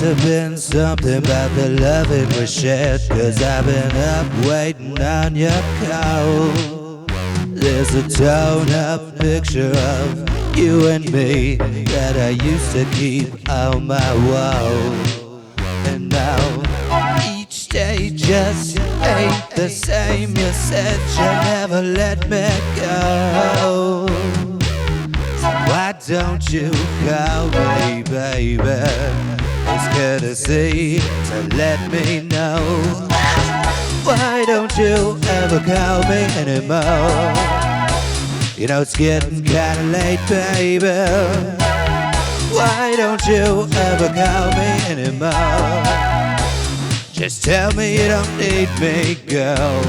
Must have been something about the loving we shared, 'cause I've been up waiting on your call. There's a torn-up picture of you and me that I used to keep on my wall. And now each day just ain't the same. You said you'll never let me go. So why don't you call me, baby? It's courtesy to let me know. Why don't you ever call me anymore? You know it's getting kinda late, baby. Why don't you ever call me anymore? Just tell me you don't need me, girl.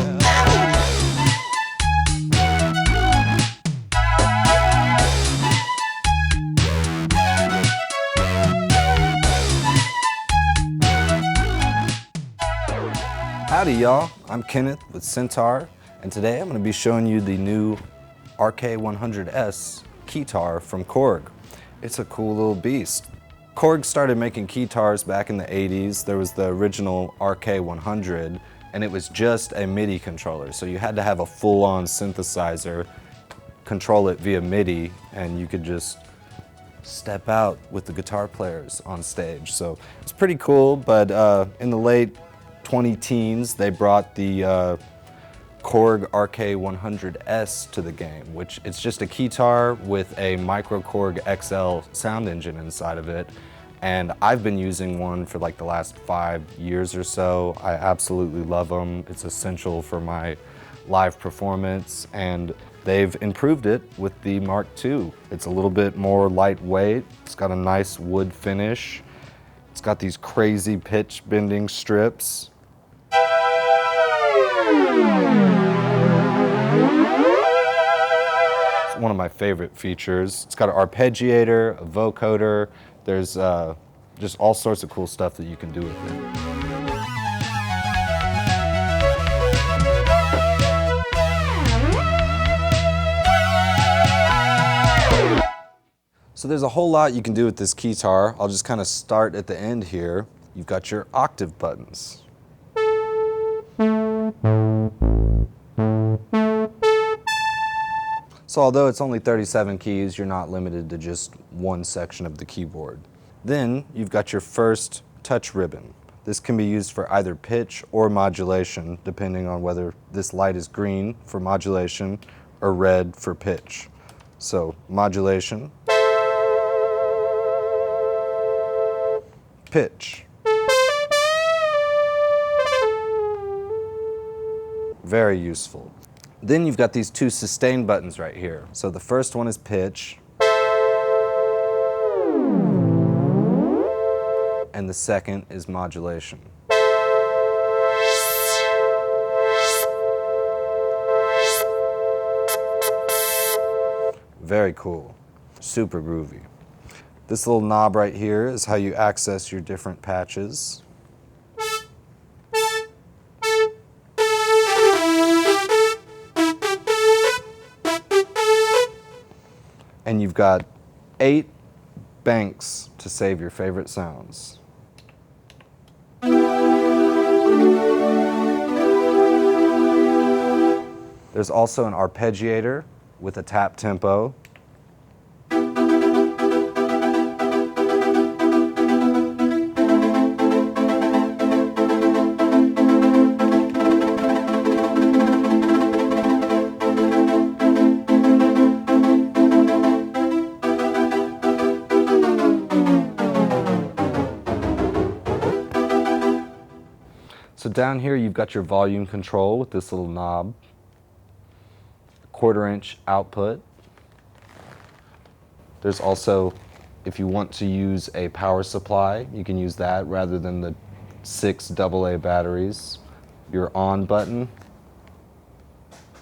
Howdy y'all, I'm Kenneth with Syntaur, and today I'm going to be showing you the new RK-100S Keytar from Korg. It's a cool little beast. Korg started making Keytars back in the 80s. There was the original RK-100, and it was just a MIDI controller, so you had to have a full-on synthesizer, control it via MIDI, and you could just step out with the guitar players on stage. So it's pretty cool, but in the late 20-teens, they brought the Korg RK-100S to the game, which it's just a Keytar with a micro Korg XL sound engine inside of it. And I've been using one for like the last 5 years or so. I absolutely love them. It's essential for my live performance, and they've improved it with the Mark II. It's a little bit more lightweight. It's got a nice wood finish. It's got these crazy pitch bending strips. It's one of my favorite features. It's got an arpeggiator, a vocoder. There's just all sorts of cool stuff that you can do with it. So there's a whole lot you can do with this Keytar. I'll just kind of start at the end here. You've got your octave buttons. So although it's only 37 keys, you're not limited to just one section of the keyboard. Then you've got your first touch ribbon. This can be used for either pitch or modulation, depending on whether this light is green for modulation or red for pitch. So modulation, pitch. Very useful. Then you've got these two sustain buttons right here. So the first one is pitch, and the second is modulation. Very cool, super groovy. This little knob right here is how you access your different patches. And you've got 8 banks to save your favorite sounds. There's also an arpeggiator with a tap tempo. So down here you've got your volume control with this little knob, a 1/4-inch output. There's also, if you want to use a power supply, you can use that rather than the 6 AA batteries. Your on button,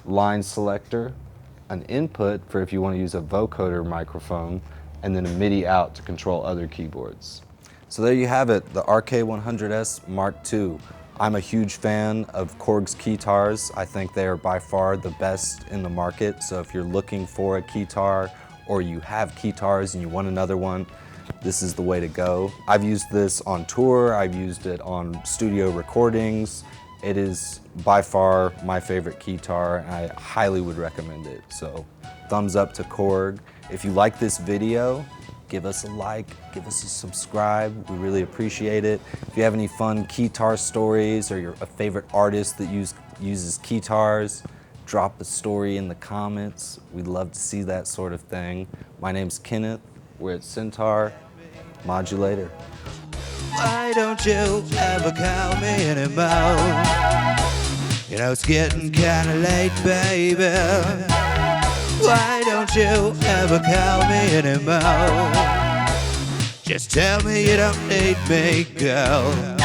line selector, an input for if you want to use a vocoder microphone, and then a MIDI out to control other keyboards. So there you have it, the RK-100S Mark II. I'm a huge fan of Korg's Keytars. I think they are by far the best in the market. So if you're looking for a Keytar or you have Keytars and you want another one, this is the way to go. I've used this on tour, I've used it on studio recordings. It is by far my favorite Keytar, and I highly would recommend it. So thumbs up to Korg. If you like this video, give us a like, give us a subscribe. We really appreciate it. If you have any fun Keytar stories or you're a favorite artist that uses Keytars, drop a story in the comments. We'd love to see that sort of thing. My name's Kenneth. We're at Syntaur. Modulator. Why don't you ever call me anymore? You know it's getting kinda late, baby. Why don't you ever call me anymore? Just tell me you don't need me, girl.